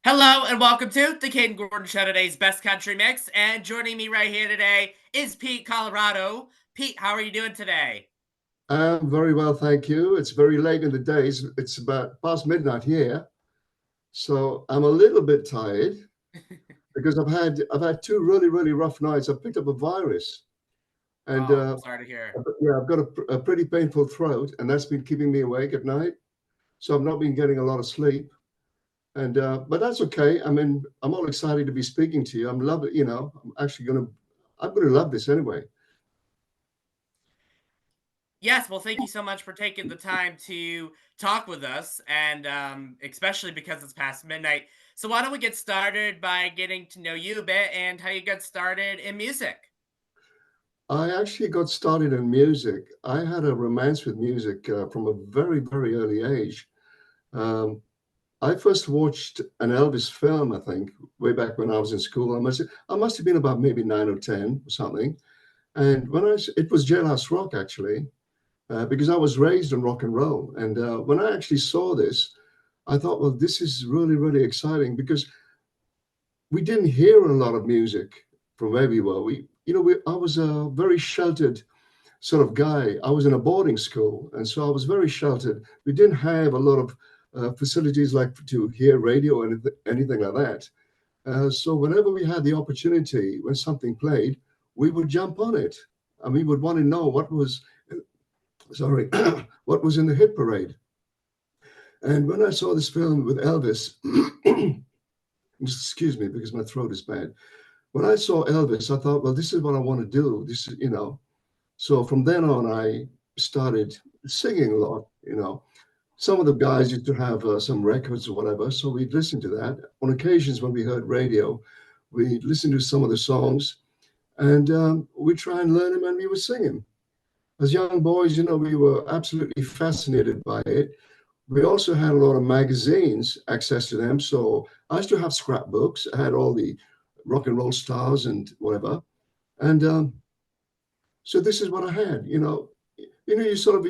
Hello and welcome to the Kayden Gordon Show, today's best country mix. And joining me right here today is Pete Colorado. Pete, how are you doing today? I'm very well, thank you. It's very late in the day. It's about past midnight here, so I'm a little bit tired because I've had two really rough nights. I picked up a virus, and Oh, sorry to hear. yeah, I've got a pretty painful throat, and that's been keeping me awake at night. So I've not been getting a lot of sleep, and but that's okay. I mean, I'm all excited to be speaking to you. I'm loving, I'm gonna love this anyway. Yes, well, thank you so much for taking the time to talk with us, and especially because it's past midnight. So, why don't we get started by getting to know you a bit and how you got started in music? I actually got started in music. I had a romance with music from a very early age. Um, I first watched an Elvis film, I think, way back when I was in school. I must have been about maybe 9 or 10 or something. And it was Jailhouse Rock actually, because I was raised on rock and roll. And when I actually saw this, I thought, well, this is really exciting because we didn't hear a lot of music from where we were. I was a very sheltered sort of guy. I was in a boarding school, and so I was very sheltered. We didn't have a lot of facilities like to hear radio or anything like that. So whenever we had the opportunity, when something played, we would jump on it, and we would want to know sorry, what was in the hit parade. And when I saw this film with Elvis, excuse me, because my throat is bad. When I saw Elvis, I thought, well, this is what I want to do. This is. So from then on, I started singing a lot. Some of the guys used to have some records or whatever, so we'd listen to that. On occasions when we heard radio, we'd listen to some of the songs, and we'd try and learn them, and we would sing them. As young boys, we were absolutely fascinated by it. We also had a lot of magazines, access to them. So I used to have scrapbooks. I had all the rock and roll stars and whatever. And so this is what I had. You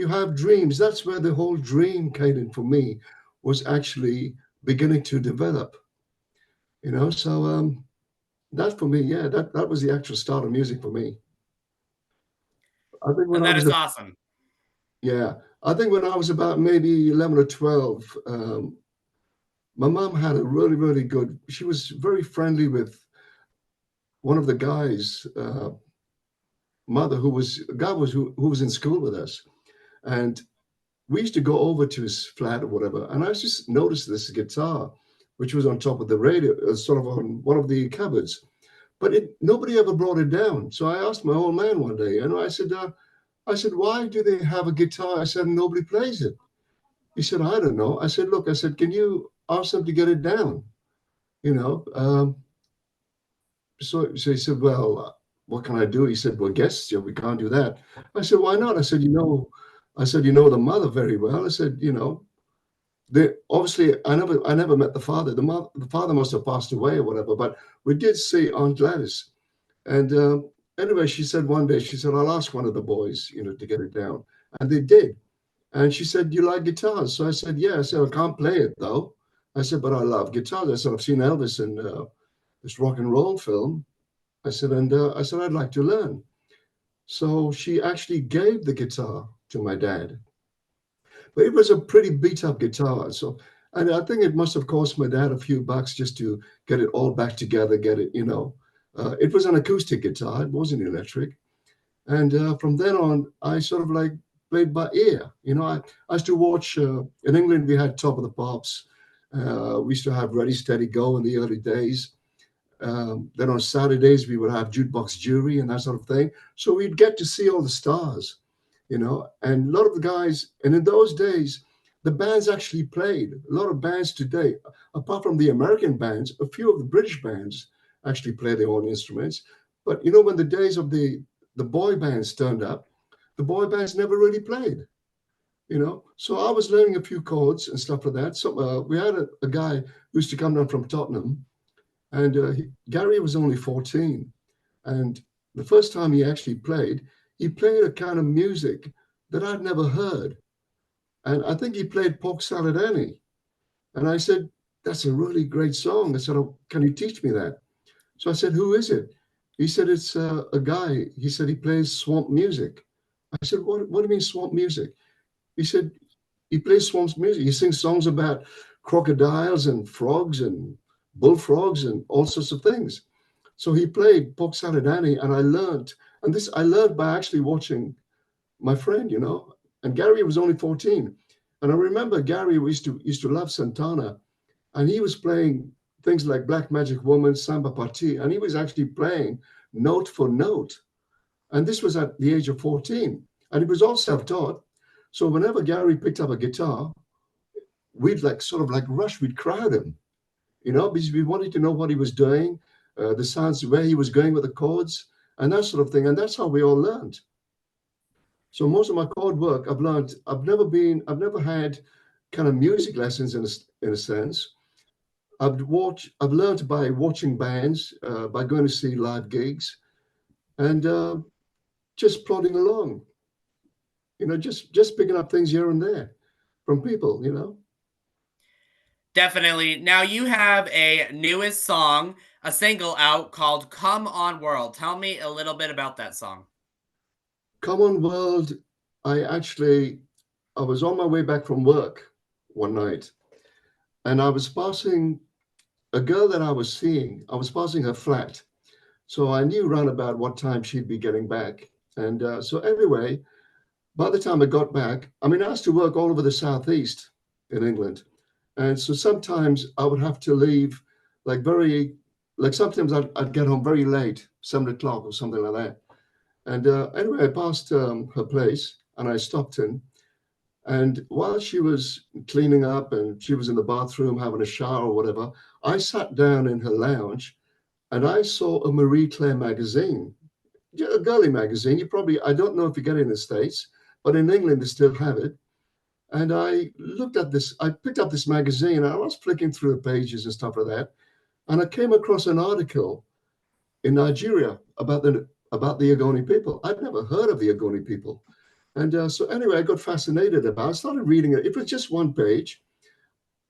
have dreams. That's where the whole dream, Caden, for me, was actually beginning to develop. So that for me, yeah, that was the actual start of music for me. I think when And I that was is awesome. yeah, I think when I was about maybe 11 or 12, my mom had a really good. She was very friendly with one of the guys' mother, who was in school with us, and we used to go over to his flat or whatever, and I just noticed this guitar, which was on top of the radio, sort of on one of the cupboards. But nobody ever brought it down. So I asked my old man one day, and I said, why do they have a guitar? I said, nobody plays it. He said, I don't know. I said, look, I said, can you ask them to get it down? You know. So he said, well, what can I do? He said, well, guests, we can't do that. I said, why not? I said, you know the mother very well. I said, obviously I never met the father. The father must have passed away or whatever, but we did see Aunt Gladys. And anyway, she said one day, she said, I'll ask one of the boys, to get it down. And they did. And she said, you like guitars? So I said, yeah. I said, I can't play it though. I said, but I love guitars. I said, I've seen Elvis in this rock and roll film. I said, I'd like to learn. So she actually gave the guitar to my dad. But it was a pretty beat up guitar. So, and I think it must have cost my dad a few bucks just to get it all back together, get it. It was an acoustic guitar, it wasn't electric. And from then on, I sort of like played by ear. I used to watch, in England, we had Top of the Pops. We used to have Ready, Steady, Go in the early days. Then on Saturdays, we would have jukebox jury and that sort of thing. So we'd get to see all the stars, and a lot of the guys. And in those days, the bands actually played. A lot of bands today, apart from the American bands, a few of the British bands actually play their own instruments. But when the days of the boy bands turned up, the boy bands never really played. So I was learning a few chords and stuff like that. So we had a guy who used to come down from Tottenham, and Gary was only 14. And the first time he played a kind of music that I'd never heard. And I think he played Pork Salad Annie. And I said, that's a really great song. I said, oh, can you teach me that? So I said, who is it? He said, it's a guy. He said, he plays swamp music. I said, what do you mean swamp music? He said, he plays swamp music. He sings songs about crocodiles and frogs and bullfrogs and all sorts of things. So he played Pork Salad Annie, and I learned, and this I learned by actually watching my friend, you know. And Gary was only 14. And I remember Gary used to love Santana, and he was playing things like Black Magic Woman, Samba Party, and he was actually playing note for note. And this was at the age of 14. And he was all self-taught. So whenever Gary picked up a guitar, we'd like sort of like rush, we'd crowd him, you know, because we wanted to know what he was doing, the sounds, where he was going with the chords, and that sort of thing. And that's how we all learned. So most of my chord work I've learned. I've never had kind of music lessons in a sense. I've learned by watching bands, by going to see live gigs, and just plodding along. You know, just picking up things here and there from people. You know, Definitely. Now you have a newest song, a single out called "Come On World." Tell me a little bit about that song. Common World. I was on my way back from work one night, and I was passing a girl that I was seeing. I was passing her flat, so I knew round about what time she'd be getting back. And so anyway, by the time I got back, I mean, I used to work all over the southeast in England. And so sometimes I would have to leave like like sometimes I'd get home very late, 7 o'clock or something like that. And anyway, I passed her place and I stopped in. And while she was cleaning up and she was in the bathroom having a shower or whatever, I sat down in her lounge and I saw a Marie Claire magazine, a girly magazine. I don't know if you get it in the States, but in England they still have it. And I picked up this magazine and I was flicking through the pages and stuff like that. And I came across an article in Nigeria about the Ogoni people. I'd never heard of the Ogoni people. And so anyway, I got fascinated about it. I started reading it. It was just one page.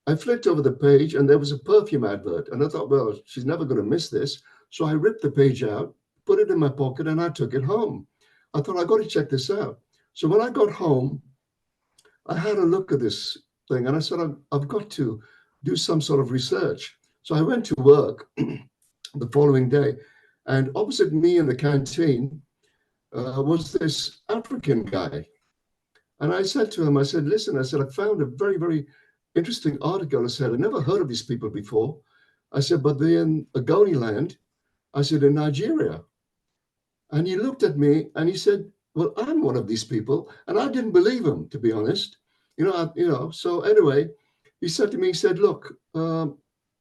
I flicked over the page and there was a perfume advert. And I thought, well, she's never going to miss this. So I ripped the page out, put it in my pocket, and I took it home. I thought, I got to check this out. So when I got home, I had a look at this thing and I said, I've got to do some sort of research. So I went to work the following day, and opposite me in the canteen was this African guy. And I said to him, I said, listen, I said, I found a very, very interesting article. I said, I never heard of these people before. I said, but they're in Ogoni land. I said, in Nigeria. And he looked at me and he said, well, I'm one of these people. And I didn't believe him, to be honest. So anyway, he said to me, he said, look,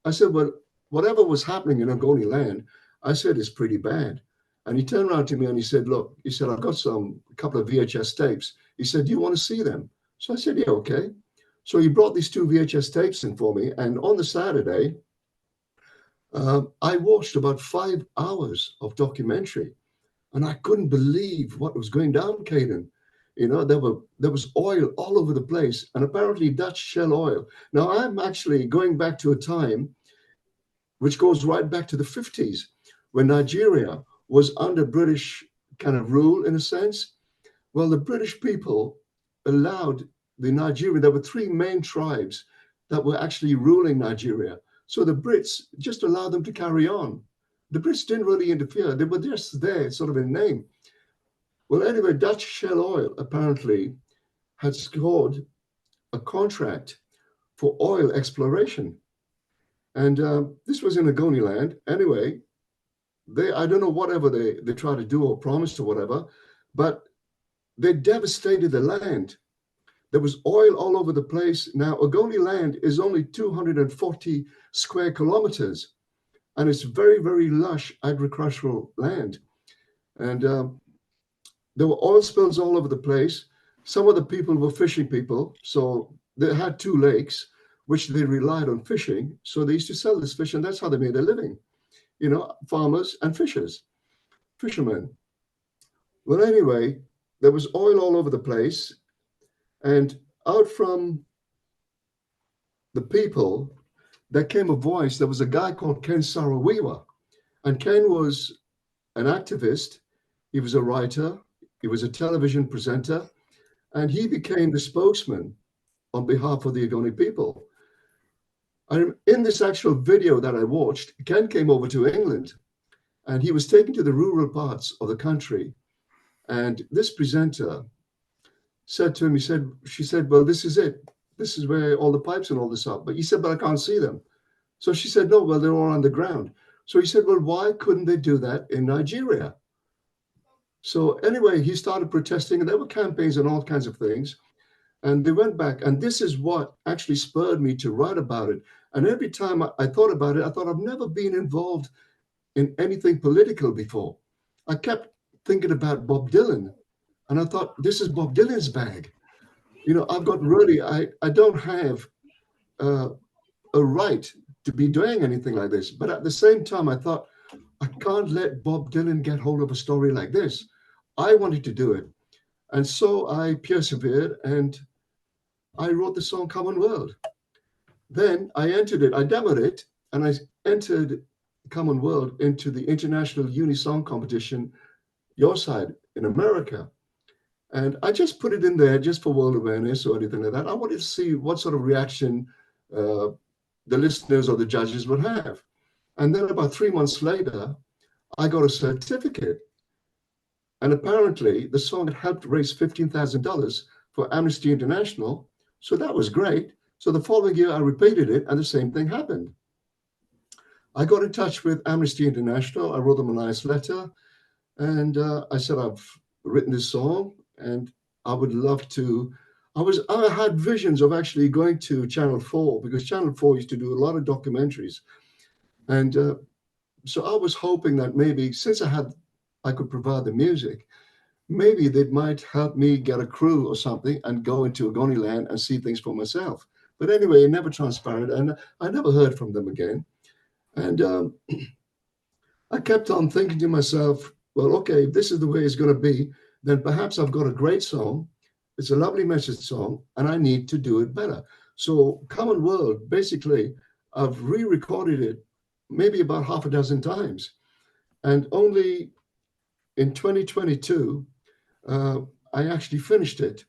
I said, well, whatever was happening in Ogoni land, I said, is pretty bad. And he turned around to me and he said, look, he said, I've got a couple of VHS tapes. He said, do you want to see them? So I said, yeah, okay. So he brought these two VHS tapes in for me. And on the Saturday, I watched about 5 hours of documentary. And I couldn't believe what was going down, Kayden. You know, there was oil all over the place, and apparently Dutch shell oil. Now I'm actually going back to a time which goes right back to the 50s, when Nigeria was under British kind of rule in a sense. Well, the British people allowed the Nigerian, there were three main tribes that were actually ruling Nigeria. So the Brits just allowed them to carry on. The Brits didn't really interfere. They were just there, sort of in name. Well, anyway, Dutch Shell Oil apparently had scored a contract for oil exploration. And this was in Ogoni land. Anyway, I don't know whatever they tried to do or promised or whatever, but they devastated the land. There was oil all over the place. Now, Ogoni land is only 240 square kilometers, and it's very, very lush agricultural land. And there were oil spills all over the place. Some of the people were fishing people, so they had two lakes, which they relied on fishing. So they used to sell this fish, and that's how they made a living. You know, farmers and fishermen. Well, anyway, there was oil all over the place, and out from the people, there came a voice. There was a guy called Ken Sarawiwa, and Ken was an activist. He was a writer. He was a television presenter, and he became the spokesman on behalf of the Ogoni people. And in this actual video that I watched, Ken came over to England, and he was taken to the rural parts of the country. And this presenter said to him, she said, well, this is it. This is where all the pipes and all this are. But he said, but I can't see them. So she said, no, well, they're all underground. So he said, well, why couldn't they do that in Nigeria? So anyway, he started protesting, and there were campaigns and all kinds of things. And they went back. And this is what actually spurred me to write about it. And every time I thought about it, I thought I've never been involved in anything political before. I kept thinking about Bob Dylan. And I thought, this is Bob Dylan's bag. You know, I've got really, I don't have a right to be doing anything like this. But at the same time, I thought, I can't let Bob Dylan get hold of a story like this. I wanted to do it. And so I persevered, and I wrote the song Common World. Then I entered it, I demoed it, and I entered Common World into the International Uni-Song Competition, your side, in America. And I just put it in there just for world awareness or anything like that. I wanted to see what sort of reaction the listeners or the judges would have. And then about 3 months later, I got a certificate. And apparently the song had helped raise $15,000 for Amnesty International. So that was great. So the following year I repeated it, and the same thing happened. I got in touch with Amnesty International. I wrote them a nice letter. And I said, I've written this song, and I would love to. I had visions of actually going to Channel 4, because Channel 4 used to do a lot of documentaries. And so I was hoping that maybe, since I could provide the music, maybe they might help me get a crew or something and go into Ogoni land and see things for myself. But anyway, it never transpired, and I never heard from them again. And I kept on thinking to myself, well, okay, if this is the way it's going to be, then perhaps I've got a great song. It's a lovely message song, and I need to do it better. So Common World, basically, I've re-recorded it maybe about half a dozen times. And only in 2022, I actually finished it.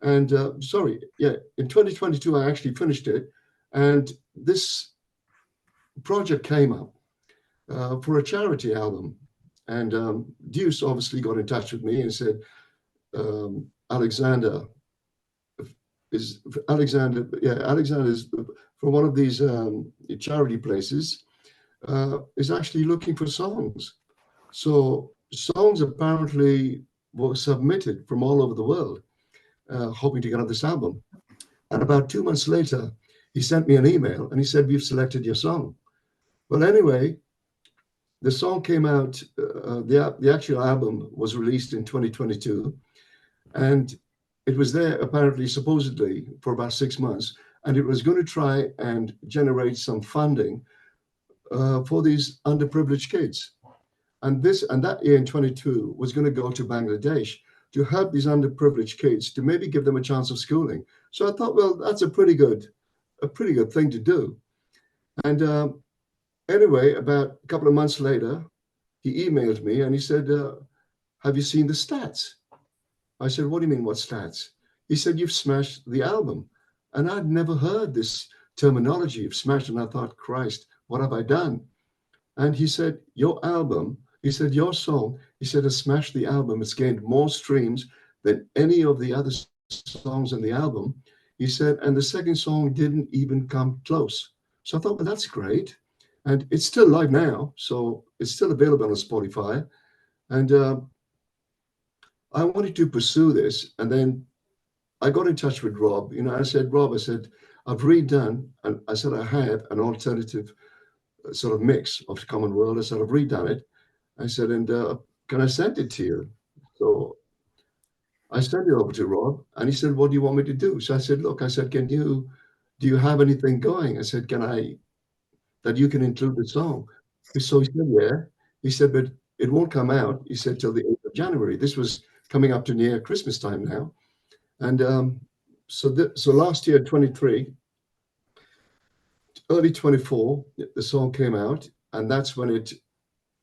And in 2022, I actually finished it. And this project came up for a charity album. And Deuce obviously got in touch with me and said, Alexander is from one of these charity places, is actually looking for songs. So songs apparently were submitted from all over the world, hoping to get on this album. And about 2 months later, he sent me an email and he said, we've selected your song. Well, anyway, the song came out, the actual album was released in 2022, and it was there apparently, supposedly, for about 6 months, and it was going to try and generate some funding for these underprivileged kids. And that year in 22 was going to go to Bangladesh to help these underprivileged kids, to maybe give them a chance of schooling. So I thought, well, that's a pretty good thing to do. And anyway, about a couple of months later, he emailed me and he said, have you seen the stats? I said, what do you mean, what stats? He said, you've smashed the album. And I'd never heard this terminology of smashed. And I thought, Christ, what have I done? And he said, your album, he said, your song, he said, has smashed the album. It's gained more streams than any of the other songs on the album. He said, and the second song didn't even come close. So I thought, well, that's great. And it's still live now. So it's still available on Spotify. And I wanted to pursue this. And then I got in touch with Rob. You know, I said, Rob, I said, I've redone, and I said, I had an alternative sort of mix of Common World. I said, I've redone it. I said, and can I send it to you? So I sent it over to Rob, and he said, what do you want me to do? So I said, look, I said, do you have anything going? I said, that you can include the song? So he said, yeah. He said, but it won't come out, he said, till the 8th of January. This was coming up to near Christmas time now. And so last year, 23, early 24, the song came out, and that's when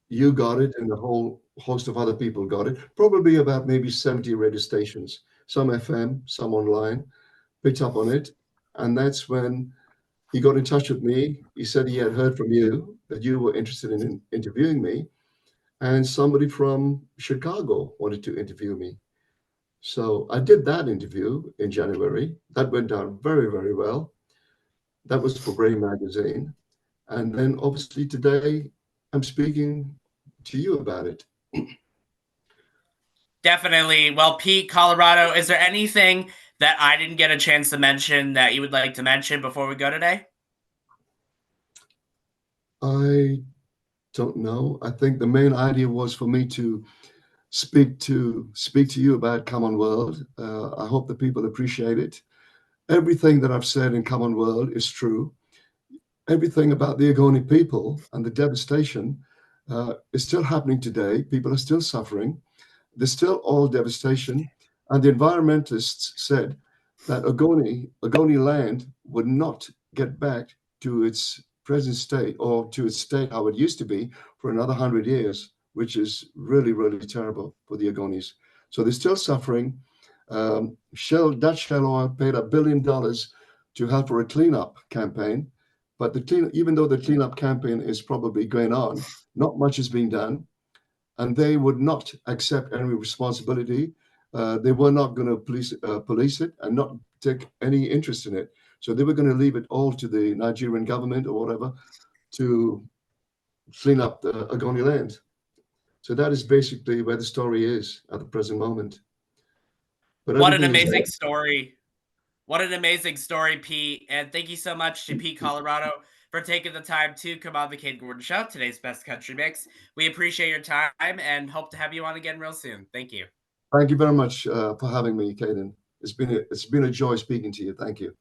you got it, and a whole host of other people got it. Probably about maybe 70 radio stations, some FM, some online, picked up on it. And that's when he got in touch with me. He said he had heard from you that you were interested in interviewing me, and somebody from Chicago wanted to interview me. So I did that interview in January. That went down very, very well. That was for Brain Magazine. And then obviously today I'm speaking to you about it. Definitely. Well, Pete, Colorado, is there anything that I didn't get a chance to mention that you would like to mention before we go today? I don't know. I think the main idea was for me to speak to you about Common World. I hope the people appreciate it. Everything that I've said in Common World is true. Everything about the Ogoni people and the devastation is still happening today. People are still suffering. There's still all devastation. And the environmentalists said that Ogoni land would not get back to its present state or to its state how it used to be for another 100 years, which is really, really terrible for the Ogonis. So they're still suffering. Dutch Shell Oil paid $1 billion to help for a cleanup campaign. But even though the cleanup campaign is probably going on, not much is being done, and they would not accept any responsibility. They were not going to police it and not take any interest in it. So they were going to leave it all to the Nigerian government or whatever to clean up the Ogoni land. So that is basically where the story is at the present moment. But What an everything is amazing story. What an amazing story, Pete. And thank you so much to Pete, Colorado, for taking the time to come on the Kayden Gordon Show, today's Best Country Mix. We appreciate your time and hope to have you on again real soon. Thank you. Thank you very much for having me, Kayden. It's been a joy speaking to you. Thank you.